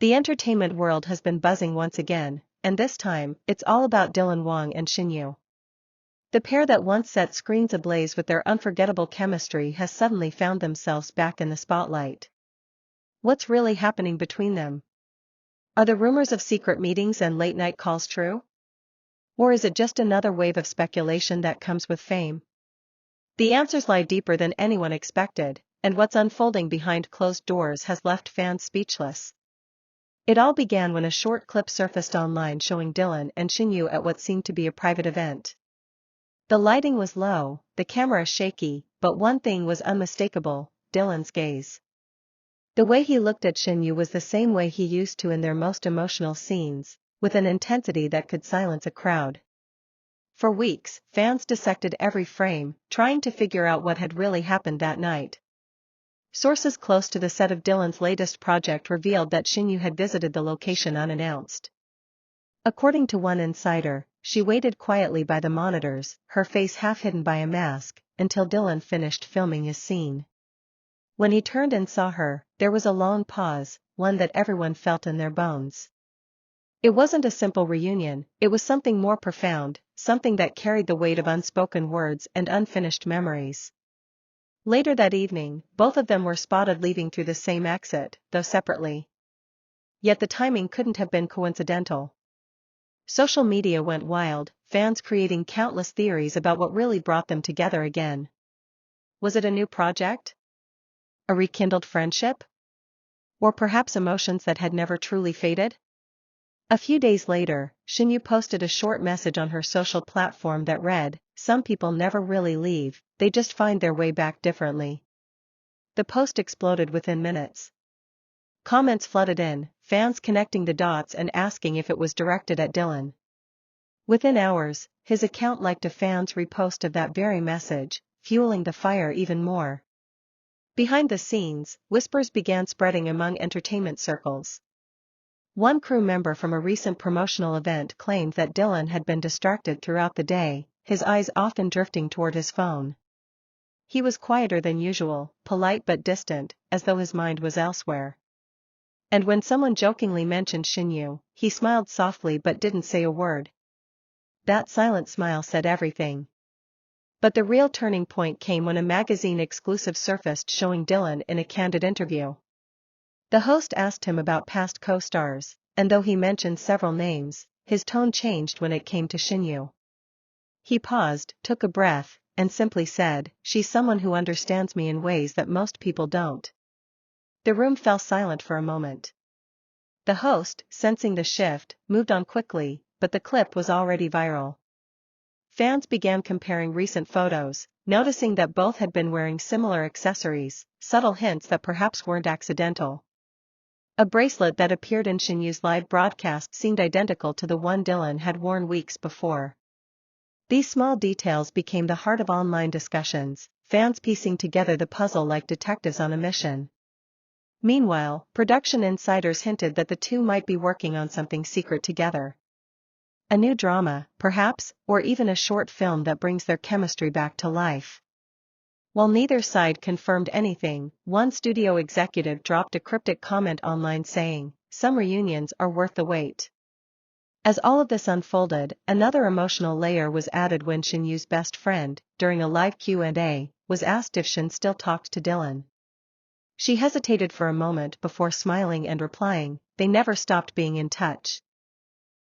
The entertainment world has been buzzing once again, and this time, it's all about Dylan Wang and Shen Yue. The pair that once set screens ablaze with their unforgettable chemistry has suddenly found themselves back in the spotlight. What's really happening between them? Are the rumors of secret meetings and late-night calls true? Or is it just another wave of speculation that comes with fame? The answers lie deeper than anyone expected, and what's unfolding behind closed doors has left fans speechless. It all began when a short clip surfaced online showing Dylan and Shen Yue at what seemed to be a private event. The lighting was low, the camera shaky, but one thing was unmistakable: Dylan's gaze. The way he looked at Shen Yue was the same way he used to in their most emotional scenes, with an intensity that could silence a crowd. For weeks, fans dissected every frame, trying to figure out what had really happened that night. Sources close to the set of Dylan's latest project revealed that Shen Yue had visited the location unannounced. According to one insider, she waited quietly by the monitors, her face half hidden by a mask, until Dylan finished filming his scene. When he turned and saw her, there was a long pause, one that everyone felt in their bones. It wasn't a simple reunion, it was something more profound, something that carried the weight of unspoken words and unfinished memories. Later that evening, both of them were spotted leaving through the same exit, though separately. Yet the timing couldn't have been coincidental. Social media went wild, fans creating countless theories about what really brought them together again. Was it a new project? A rekindled friendship? Or perhaps emotions that had never truly faded? A few days later, Shen Yue posted a short message on her social platform that read, "Some people never really leave, they just find their way back differently." The post exploded within minutes. Comments flooded in, fans connecting the dots and asking if it was directed at Dylan. Within hours, his account liked a fan's repost of that very message, fueling the fire even more. Behind the scenes, whispers began spreading among entertainment circles. One crew member from a recent promotional event claimed that Dylan had been distracted throughout the day, his eyes often drifting toward his phone. He was quieter than usual, polite but distant, as though his mind was elsewhere. And when someone jokingly mentioned Shen Yue, he smiled softly but didn't say a word. That silent smile said everything. But the real turning point came when a magazine exclusive surfaced showing Dylan in a candid interview. The host asked him about past co-stars, and though he mentioned several names, his tone changed when it came to Shen Yue. He paused, took a breath, and simply said, "She's someone who understands me in ways that most people don't." The room fell silent for a moment. The host, sensing the shift, moved on quickly, but the clip was already viral. Fans began comparing recent photos, noticing that both had been wearing similar accessories, subtle hints that perhaps weren't accidental. A bracelet that appeared in Shen Yue's live broadcast seemed identical to the one Dylan had worn weeks before. These small details became the heart of online discussions, fans piecing together the puzzle like detectives on a mission. Meanwhile, production insiders hinted that the two might be working on something secret together. A new drama, perhaps, or even a short film that brings their chemistry back to life. While neither side confirmed anything, one studio executive dropped a cryptic comment online saying, "Some reunions are worth the wait." As all of this unfolded, another emotional layer was added when Shen Yue's best friend, during a live Q&A, was asked if Shen still talked to Dylan. She hesitated for a moment before smiling and replying, "They never stopped being in touch.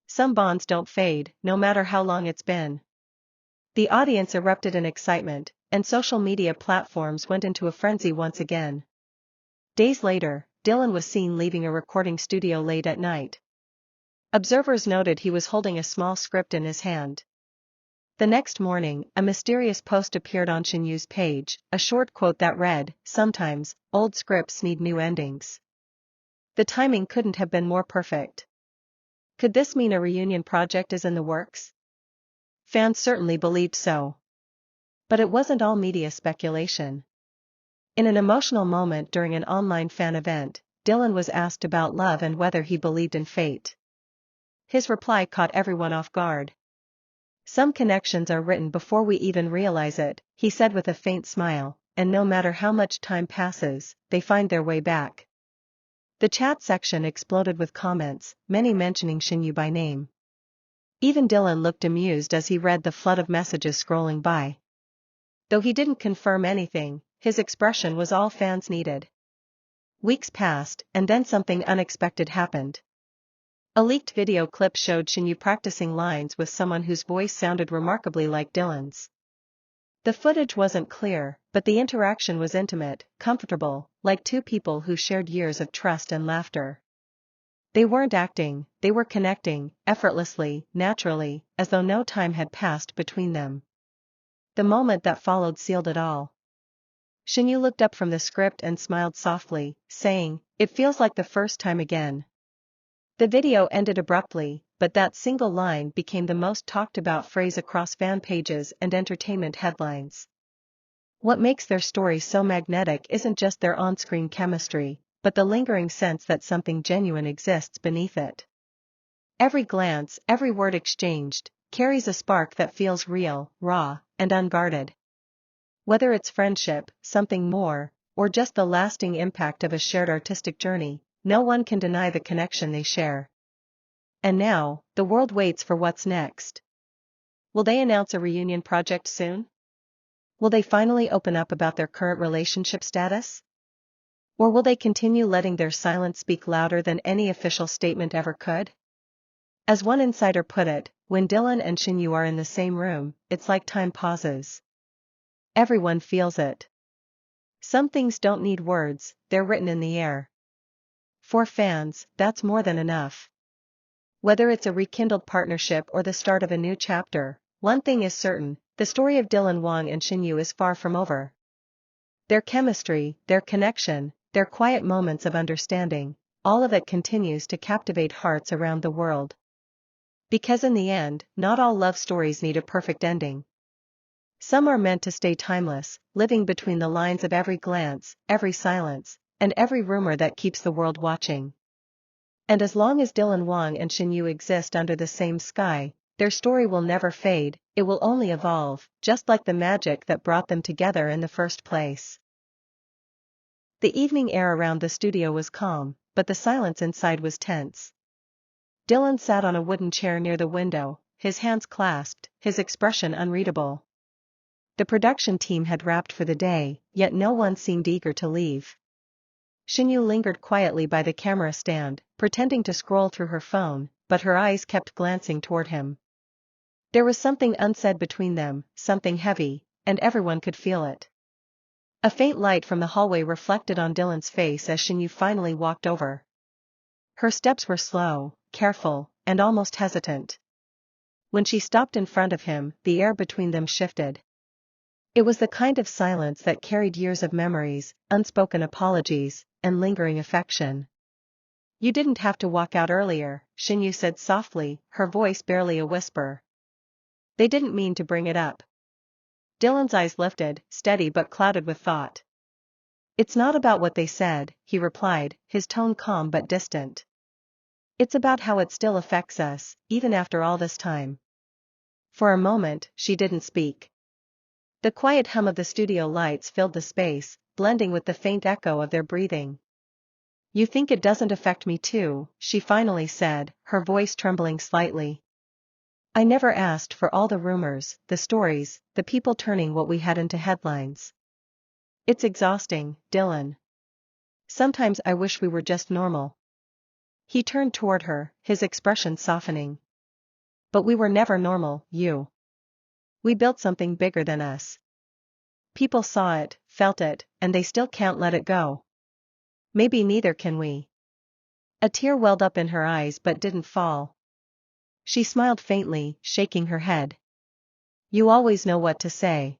Some bonds don't fade, no matter how long it's been." The audience erupted in excitement, and social media platforms went into a frenzy once again. Days later, Dylan was seen leaving a recording studio late at night. Observers noted he was holding a small script in his hand. The next morning, a mysterious post appeared on Shen Yue's page, a short quote that read, "Sometimes, old scripts need new endings." The timing couldn't have been more perfect. Could this mean a reunion project is in the works? Fans certainly believed so. But it wasn't all media speculation. In an emotional moment during an online fan event, Dylan was asked about love and whether he believed in fate. His reply caught everyone off guard. "Some connections are written before we even realize it," he said with a faint smile, "and no matter how much time passes, they find their way back." The chat section exploded with comments, many mentioning Shen Yue by name. Even Dylan looked amused as he read the flood of messages scrolling by. Though he didn't confirm anything, his expression was all fans needed. Weeks passed, and then something unexpected happened. A leaked video clip showed Shen Yue practicing lines with someone whose voice sounded remarkably like Dylan's. The footage wasn't clear, but the interaction was intimate, comfortable, like two people who shared years of trust and laughter. They weren't acting, they were connecting, effortlessly, naturally, as though no time had passed between them. The moment that followed sealed it all. Shen Yue looked up from the script and smiled softly, saying, "It feels like the first time again." The video ended abruptly, but that single line became the most talked about phrase across fan pages and entertainment headlines. What makes their story so magnetic isn't just their on-screen chemistry, but the lingering sense that something genuine exists beneath it. Every glance, every word exchanged, carries a spark that feels real, raw, and unguarded. Whether it's friendship, something more, or just the lasting impact of a shared artistic journey, no one can deny the connection they share. And now, the world waits for what's next. Will they announce a reunion project soon? Will they finally open up about their current relationship status? Or will they continue letting their silence speak louder than any official statement ever could? As one insider put it, when Dylan and Shen Yue are in the same room, it's like time pauses. Everyone feels it. Some things don't need words, they're written in the air. For fans, that's more than enough. Whether it's a rekindled partnership or the start of a new chapter, one thing is certain, the story of Dylan Wang and Shen Yue is far from over. Their chemistry, their connection, their quiet moments of understanding, all of it continues to captivate hearts around the world. Because in the end, not all love stories need a perfect ending. Some are meant to stay timeless, living between the lines of every glance, every silence, and every rumor that keeps the world watching. And as long as Dylan Wang and Shen Yue exist under the same sky, their story will never fade, it will only evolve, just like the magic that brought them together in the first place. The evening air around the studio was calm, but the silence inside was tense. Dylan sat on a wooden chair near the window, his hands clasped, his expression unreadable. The production team had wrapped for the day, yet no one seemed eager to leave. Shen Yue lingered quietly by the camera stand, pretending to scroll through her phone, but her eyes kept glancing toward him. There was something unsaid between them, something heavy, and everyone could feel it. A faint light from the hallway reflected on Dylan's face as Shen Yue finally walked over. Her steps were slow, careful, and almost hesitant. When she stopped in front of him, the air between them shifted. It was the kind of silence that carried years of memories, unspoken apologies, and lingering affection. "You didn't have to walk out earlier," Shen Yue said softly, her voice barely a whisper. "They didn't mean to bring it up." Dylan's eyes lifted, steady but clouded with thought. "It's not about what they said," he replied, his tone calm but distant. "It's about how it still affects us, even after all this time." For a moment, she didn't speak. The quiet hum of the studio lights filled the space, blending with the faint echo of their breathing. "You think it doesn't affect me too," she finally said, her voice trembling slightly. "I never asked for all the rumors, the stories, the people turning what we had into headlines. It's exhausting, Dylan. Sometimes I wish we were just normal." He turned toward her, his expression softening. "But we were never normal, you. We built something bigger than us. People saw it, felt it, and they still can't let it go. Maybe neither can we." A tear welled up in her eyes but didn't fall. She smiled faintly, shaking her head. "You always know what to say."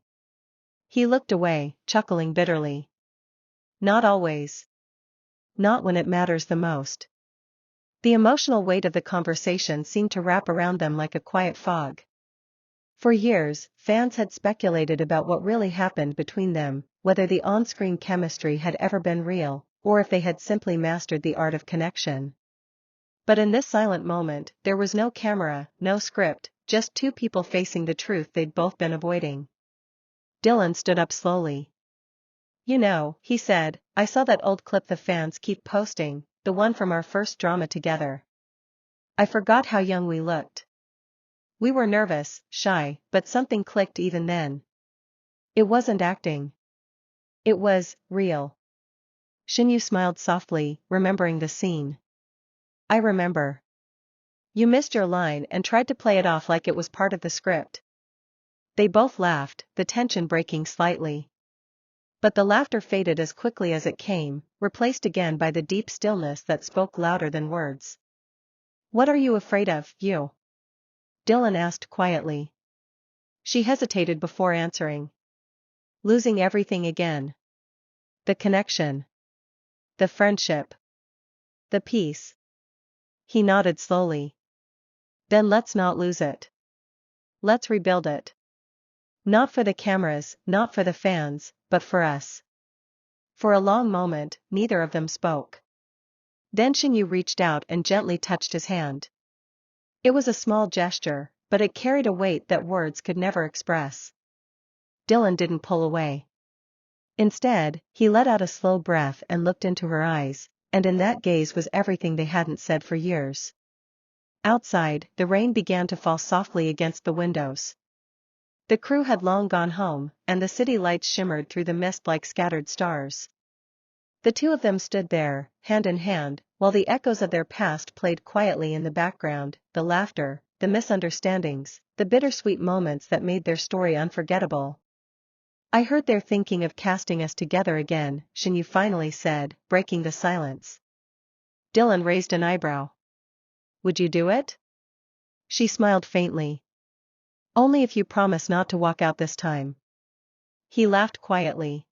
He looked away, chuckling bitterly. "Not always. Not when it matters the most." The emotional weight of the conversation seemed to wrap around them like a quiet fog. For years, fans had speculated about what really happened between them, whether the on-screen chemistry had ever been real, or if they had simply mastered the art of connection. But in this silent moment, there was no camera, no script, just two people facing the truth they'd both been avoiding. Dylan stood up slowly. "You know," he said, "I saw that old clip the fans keep posting, the one from our first drama together. I forgot how young we looked. We were nervous, shy, but something clicked even then. It wasn't acting. It was real. Shen Yue smiled softly, remembering the scene. I remember. You missed your line and tried to play it off like it was part of the script. They both laughed, the tension breaking slightly. But the laughter faded as quickly as it came, replaced again by the deep stillness that spoke louder than words. What are you afraid of, you? Dylan asked quietly. She hesitated before answering. Losing everything again. The connection. The friendship. The peace. He nodded slowly. Then let's not lose it. Let's rebuild it. Not for the cameras, not for the fans, but for us. For a long moment, neither of them spoke. Then Shen Yue reached out and gently touched his hand. It was a small gesture, but it carried a weight that words could never express. Dylan didn't pull away. Instead, he let out a slow breath and looked into her eyes, and in that gaze was everything they hadn't said for years. Outside, the rain began to fall softly against the windows. The crew had long gone home, and the city lights shimmered through the mist like scattered stars. The two of them stood there, hand in hand, while the echoes of their past played quietly in the background, the laughter, the misunderstandings, the bittersweet moments that made their story unforgettable. I heard they're thinking of casting us together again, Shen Yue finally said, breaking the silence. Dylan raised an eyebrow. Would you do it? She smiled faintly. Only if you promise not to walk out this time. He laughed quietly.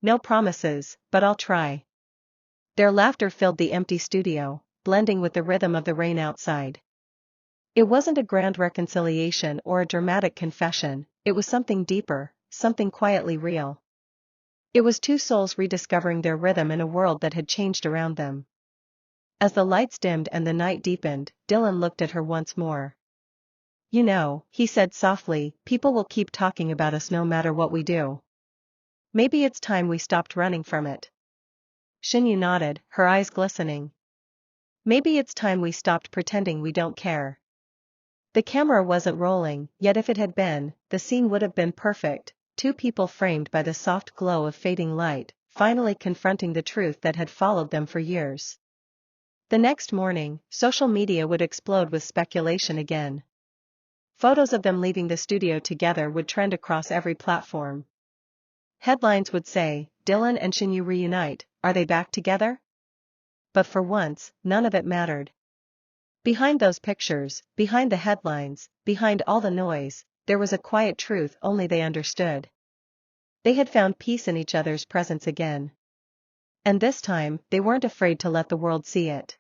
No promises, but I'll try. Their laughter filled the empty studio, blending with the rhythm of the rain outside. It wasn't a grand reconciliation or a dramatic confession, it was something deeper, something quietly real. It was two souls rediscovering their rhythm in a world that had changed around them. As the lights dimmed and the night deepened, Dylan looked at her once more. You know, he said softly, people will keep talking about us no matter what we do. Maybe it's time we stopped running from it. Shen Yue nodded, her eyes glistening. Maybe it's time we stopped pretending we don't care. The camera wasn't rolling, yet if it had been, the scene would have been perfect, two people framed by the soft glow of fading light, finally confronting the truth that had followed them for years. The next morning, social media would explode with speculation again. Photos of them leaving the studio together would trend across every platform. Headlines would say, Dylan and Shen Yue reunite, are they back together? But for once, none of it mattered. Behind those pictures, behind the headlines, behind all the noise, there was a quiet truth only they understood. They had found peace in each other's presence again. And this time, they weren't afraid to let the world see it.